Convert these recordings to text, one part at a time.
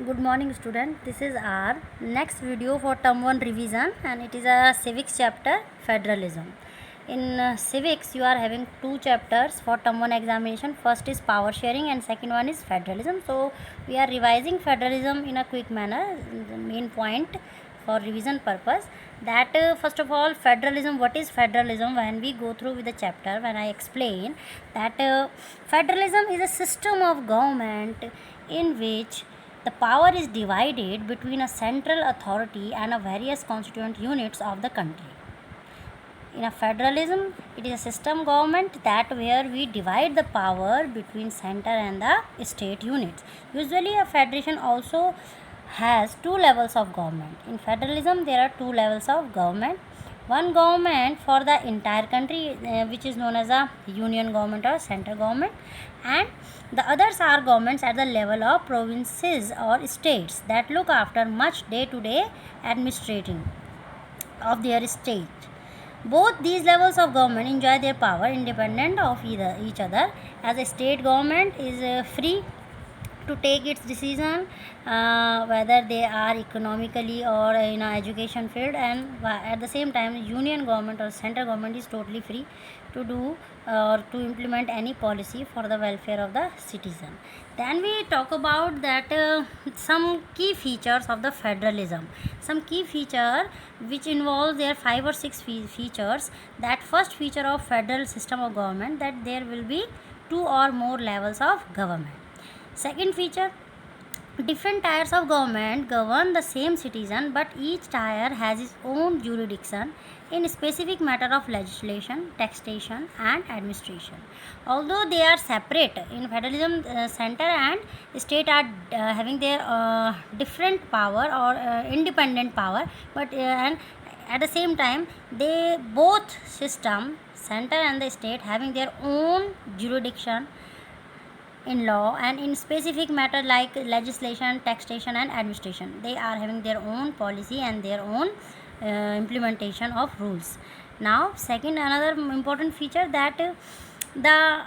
Good morning student. This is our next video for term 1 revision and it is a civics chapter federalism. In civics you are having two chapters for term 1 examination. First is power sharing and second one is federalism. So we are revising federalism in a quick manner. The main point for revision purpose that first of all federalism, what is federalism? When we go through with the chapter, when I explain that federalism is a system of government in which the power is divided between a central authority and a various constituent units of the country. In a federalism, it is a system government that where we divide the power between center and the state units. Usually a federation also has two levels of government. In federalism, there are two levels of government. One government for the entire country, which is known as a union government or central government, and the others are governments at the level of provinces or states that look after much day-to-day administrating of their state. Both these levels of government enjoy their power independent of each other, as a state government is free to take its decision whether they are economically or in a education field, and at the same time union government or central government is totally free to do or to implement any policy for the welfare of the citizen. Then we talk about that some key features of the federalism, some key feature which involves there 5 or 6 features. That first feature of federal system of government, that there will be two or more levels of government. Second feature, different tiers of government govern the same citizen, but each tier has its own jurisdiction in specific matter of legislation, taxation and administration. Although they are separate in federalism, center and state are having their different power or independent power, but and at the same time they both system, center and the state, having their own jurisdiction in law and in specific matter like legislation, taxation and administration. They are having their own policy and their own implementation of rules. Now second, another important feature, that the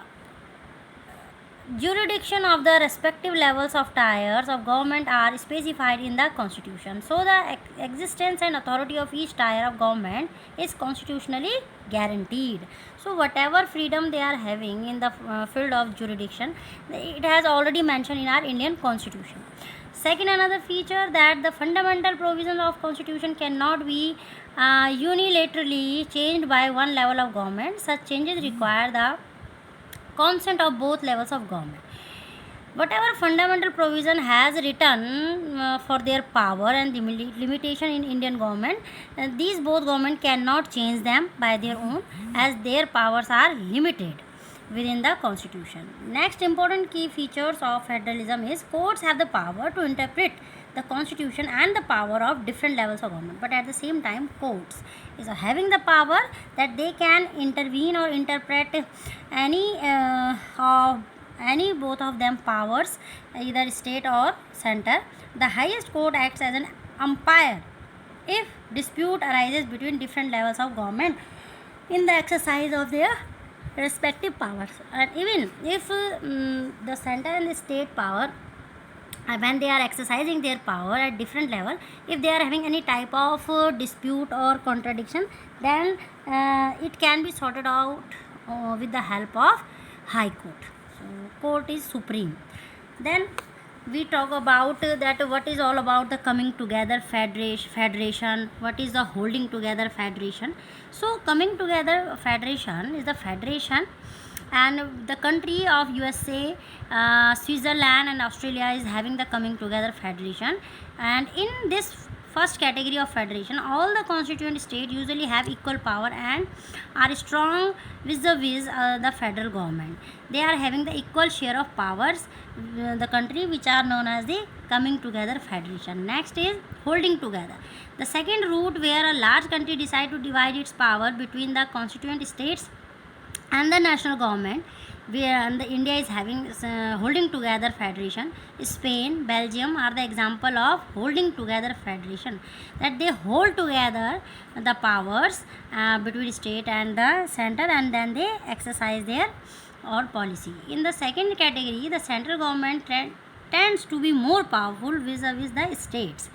jurisdiction of the respective levels of tiers of government are specified in the constitution. So the existence and authority of each tier of government is constitutionally guaranteed. So whatever freedom they are having in the field of jurisdiction, it has already mentioned in our Indian constitution. Second, another feature, that the fundamental provisions of constitution cannot be unilaterally changed by one level of government. Such changes require the consent of both levels of government. Whatever fundamental provision has written for their power and the limitation in Indian government, these both government cannot change them by their own, as their powers are limited within the constitution. Next important key features of federalism is courts have the power to interpret the constitution and the power of different levels of government, but at the same time courts is having the power that they can intervene or interpret any both of them powers, either state or center. The highest court acts as an umpire if dispute arises between different levels of government in the exercise of their respective powers. And even if the center and the state power, when they are exercising their power at different level, if they are having any type of dispute or contradiction, then it can be sorted out with the help of high court. So court is supreme. Then we talk about that what is all about the coming together federation, what is the holding together federation. So coming together federation is the federation, and the country of USA, Switzerland and Australia is having the coming together federation. And in this first category of federation, all the constituent states usually have equal power and are strong vis-a-vis the federal government. They are having the equal share of powers, the country, which are known as the coming together federation. Next is holding together, the second route where a large country decide to divide its power between the constituent states and the national government, where the India is having holding together federation. Spain, Belgium are the example of holding together federation, that they hold together the powers between state and the center, and then they exercise their or policy. In the second category, the central government tends to be more powerful vis-a-vis the states.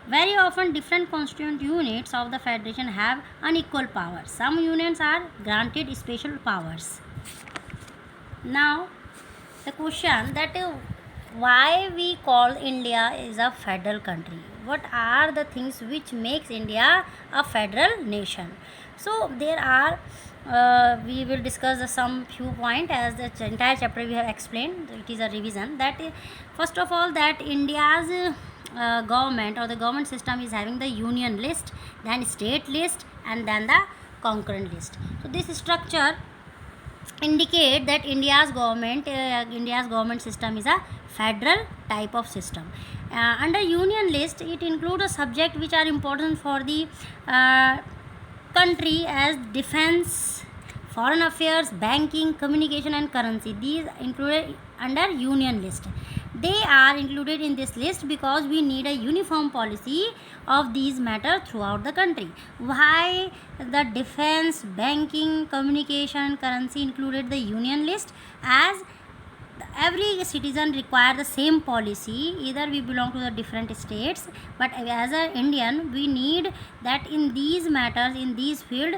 Very often, different constituent units of the federation have unequal power. Some unions are granted special powers. Now, the question that why we call India is a federal country. What are the things which makes India a federal nation? So there are we will discuss some few points as the entire chapter we have explained. It is a revision that first of all that India's government or the government system is having the union list, then state list, and then the concurrent list. So this structure indicate that India's government system is a federal type of system. Under union list, it includes a subject which are important for the country as defense, foreign affairs, banking, communication, and currency. These included under union list. They are included in this list because we need a uniform policy of these matters throughout the country. Why the defense, banking, communication, currency included the union list? As every citizen require the same policy, either we belong to the different states, but as an Indian we need that in these matters, in these field,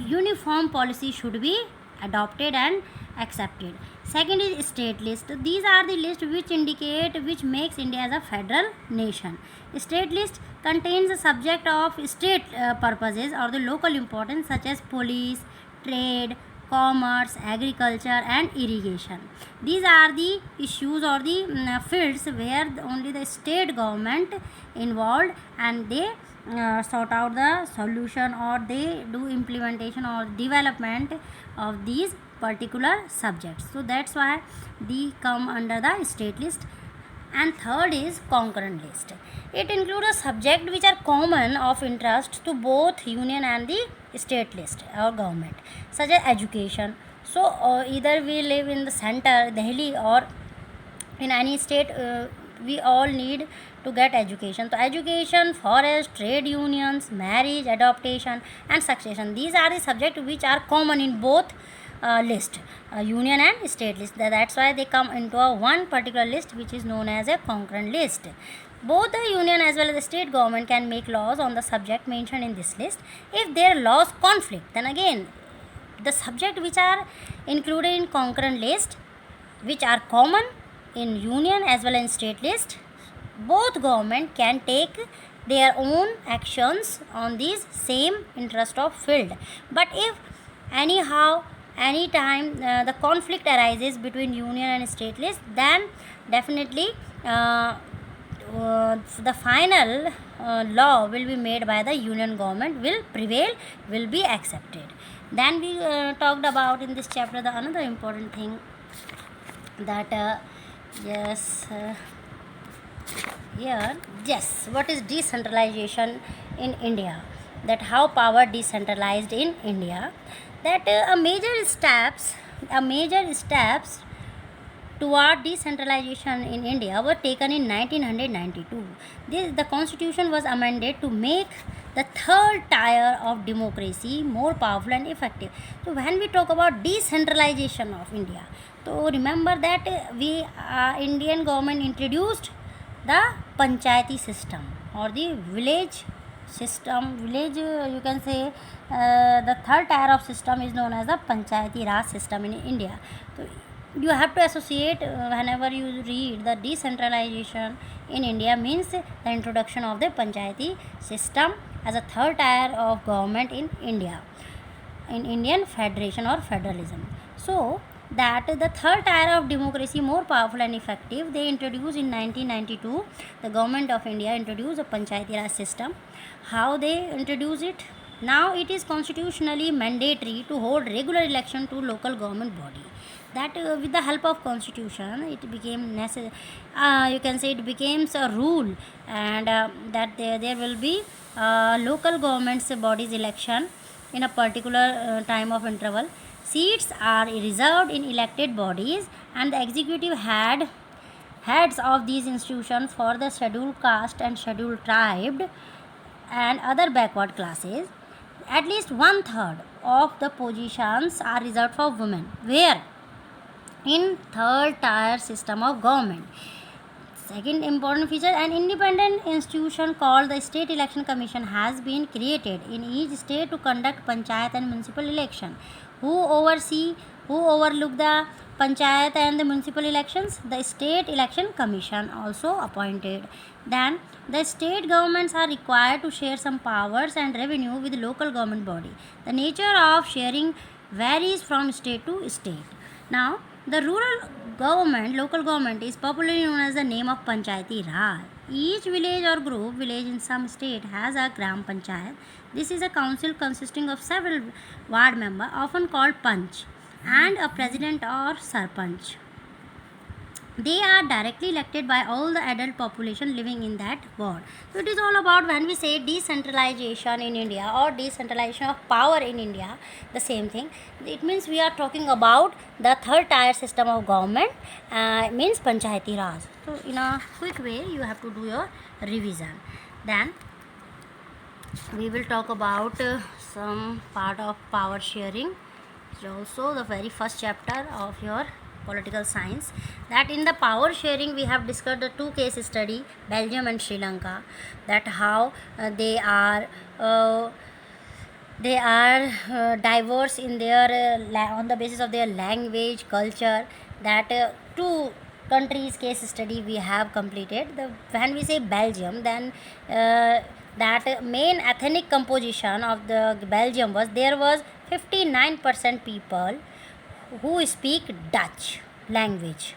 uniform policy should be adopted and accepted. Second is state list. These are the list which indicate which makes India as a federal nation. State list contains the subject of state purposes or the local importance such as police, trade, commerce, agriculture, and irrigation. These are the issues or the fields where only the state government involved, and they sort out the solution or they do implementation or development of these particular subjects. So that's why they come under the state list. And third is concurrent list. It includes a subject which are common of interest to both union and the state list or government, such as education. So either we live in the center Delhi or in any state, we all need to get education. So education, forest, trade unions, marriage, adoption, and succession, these are the subjects which are common in both list, union and state list. That's why they come into a one particular list which is known as a concurrent list. Both the union as well as the state government can make laws on the subject mentioned in this list. If their laws conflict, then again the subject which are included in concurrent list, which are common in union as well as state list, both government can take their own actions on these same interest of field. But if anyhow anytime the conflict arises between union and state list, then definitely the final law will be made by the union government, will prevail, will be accepted. Then we talked about in this chapter the another important thing that what is decentralization in India, that how power decentralized in India, that a major steps toward decentralization in India were taken in 1992. The constitution was amended to make the third tier of democracy more powerful and effective. So when we talk about decentralization of India, so remember that Indian government introduced the panchayati system or the village system. You can say the third tier of system is known as the panchayati raj system in India. So you have to associate whenever you read the decentralization in India means the introduction of the panchayati system as a third tier of government in India, in Indian federation or federalism. So that the third tier of democracy more powerful and effective, they introduced in 1992. The government of India introduced a panchayati raj system. How they introduce it? Now it is constitutionally mandatory to hold regular election to local government body. That with the help of constitution it became necessary, you can say it becomes a rule, and that there will be local governments bodies election in a particular time of interval. Seats are reserved in elected bodies, and the executive heads of these institutions for the scheduled caste and scheduled tribe and other backward classes. At least 1/3 of the positions are reserved for women. Where? In third tier system of government. Second important feature, an independent institution called the State Election Commission has been created in each state to conduct panchayat and municipal election. Who overlook the panchayat and the municipal elections? The State Election Commission, also appointed. Then the state governments are required to share some powers and revenue with local government body. The nature of sharing varies from state to state. Now, the local government is popularly known as the name of Panchayati Raj. Each village or village in some state has a Gram Panchayat. This is a council consisting of several ward members, often called Panch, and a president or Sarpanch. They are directly elected by all the adult population living in that ward. So it is all about, when we say decentralization in India or decentralization of power in India, the same thing. It means we are talking about the third tier system of government, means Panchayati Raj. So in a quick way you have to do your revision. Then we will talk about some part of power sharing. It's also the very first chapter of your political science. That in the power sharing we have discussed the two case study, Belgium and Sri Lanka, that how they are diverse in their on the basis of their language, culture. That two countries case study we have completed. When we say Belgium, then that main ethnic composition of the Belgium was, there was 59% people who speak Dutch language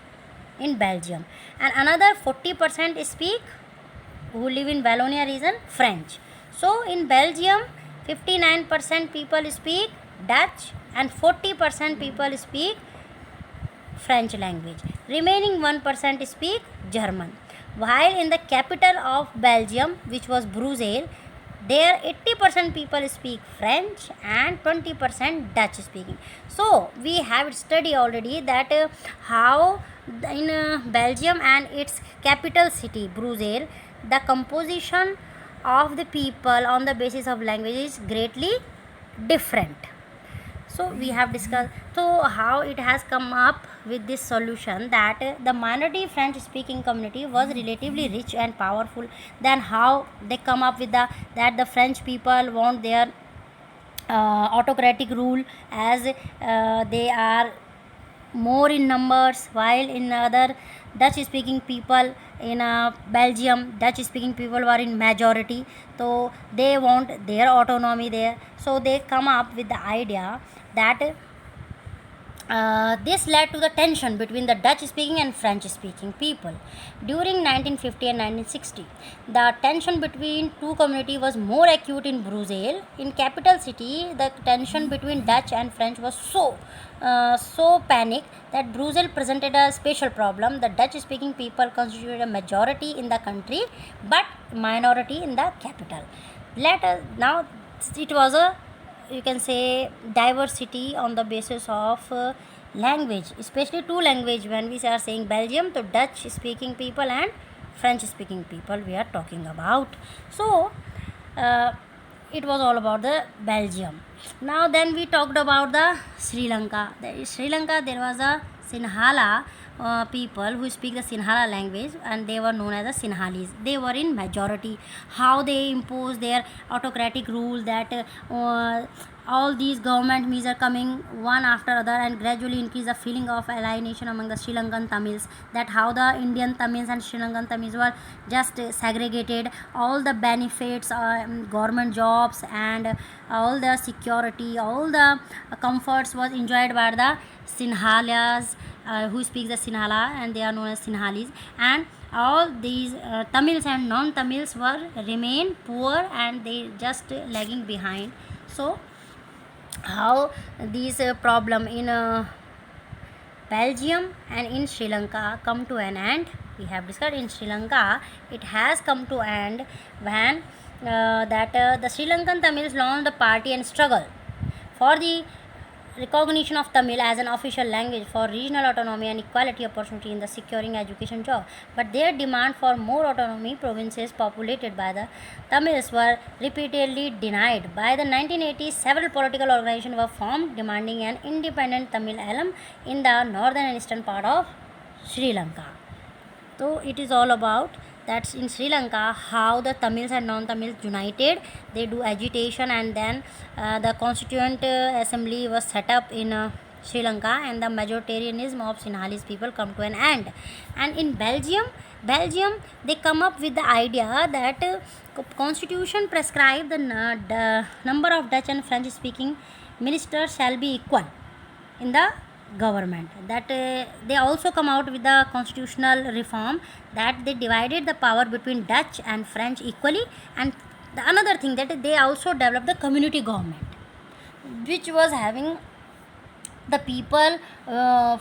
in Belgium, and another 40% speak, who live in Wallonia region, French. So in Belgium 59% people speak Dutch and 40% people speak French language. Remaining 1% speak German. While in the capital of Belgium, which was Brussels, there 80% people speak French and 20% Dutch speaking. So we have studied already that how in Belgium and its capital city Brussels, the composition of the people on the basis of language is greatly different. So we have discussed how it has come up with this solution, that the minority French speaking community was relatively rich and powerful. Then how they come up with that the French people want their autocratic rule, as they are more in numbers, while in other Dutch speaking people in Belgium, Dutch speaking people were in majority, so they want their autonomy there. So they come up with the idea that this led to the tension between the Dutch speaking and French speaking people during 1950 and 1960. The tension between two communities was more acute in Brussels. In capital city, the tension between Dutch and French was so panic that Brussels presented a special problem. The Dutch speaking people constituted a majority in the country but minority in the capital. Now it was a, you can say, diversity on the basis of language, especially two language. When we are saying Belgium, so Dutch speaking people and French speaking people we are talking about. So it was all about the Belgium. Now then we talked about the Sri Lanka. Sri Lanka, there was a Sinhala people who speak the Sinhala language, and they were known as the Sinhalese. They were in majority. How they imposed their autocratic rule, that all these government measures coming one after other and gradually increase the feeling of alienation among the Sri Lankan Tamils, that how the Indian Tamils and Sri Lankan Tamils were just segregated. All the benefits, government jobs and all the security, all the comforts was enjoyed by the Sinhalas, who speak the Sinhala, and they are known as Sinhalese. And all these Tamils and non-Tamils were remain poor and they just lagging behind. So how these problem in Belgium and in Sri Lanka come to an end, we have discussed. In Sri Lanka, it has come to end when the Sri Lankan Tamils launched the party and struggle for the recognition of Tamil as an official language, for regional autonomy and equality opportunity in the securing education job. But their demand for more autonomy, provinces populated by the Tamils, were repeatedly denied. By the 1980s, several political organizations were formed demanding an independent Tamil element in the northern and eastern part of Sri Lanka. So it is all about that's in Sri Lanka how the Tamils and non-Tamils united. They do agitation, and then the Constituent Assembly was set up in Sri Lanka, and the majoritarianism of Sinhalese people come to an end. And in Belgium they come up with the idea that constitution prescribe the number of Dutch and French speaking ministers shall be equal in the government. That they also come out with the constitutional reform that they divided the power between Dutch and French equally. And the another thing that they also developed the community government, which was having the people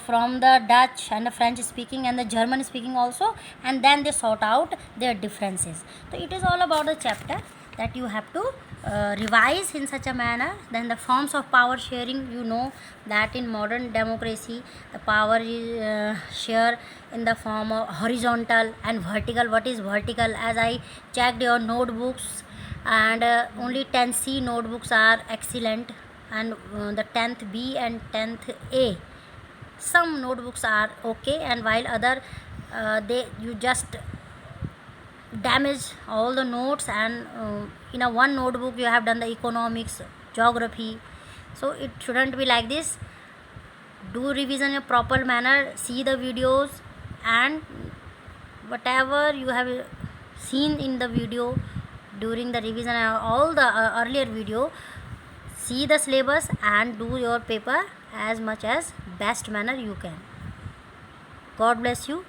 from the Dutch and the French speaking and the German speaking also, and then they sort out their differences. So it is all about the chapter that you have to revise in such a manner. Then the forms of power sharing, you know that in modern democracy the power is share in the form of horizontal and vertical. What is vertical? As I checked your notebooks, and only 10C notebooks are excellent, and the 10th B and 10th A, some notebooks are okay, and while other they you just damage all the notes, and in a one notebook you have done the economics, geography. So it shouldn't be like this. Do revision in a proper manner, see the videos, and whatever you have seen in the video during the revision or all the earlier video, see the syllabus and do your paper as much as best manner you can. God bless you.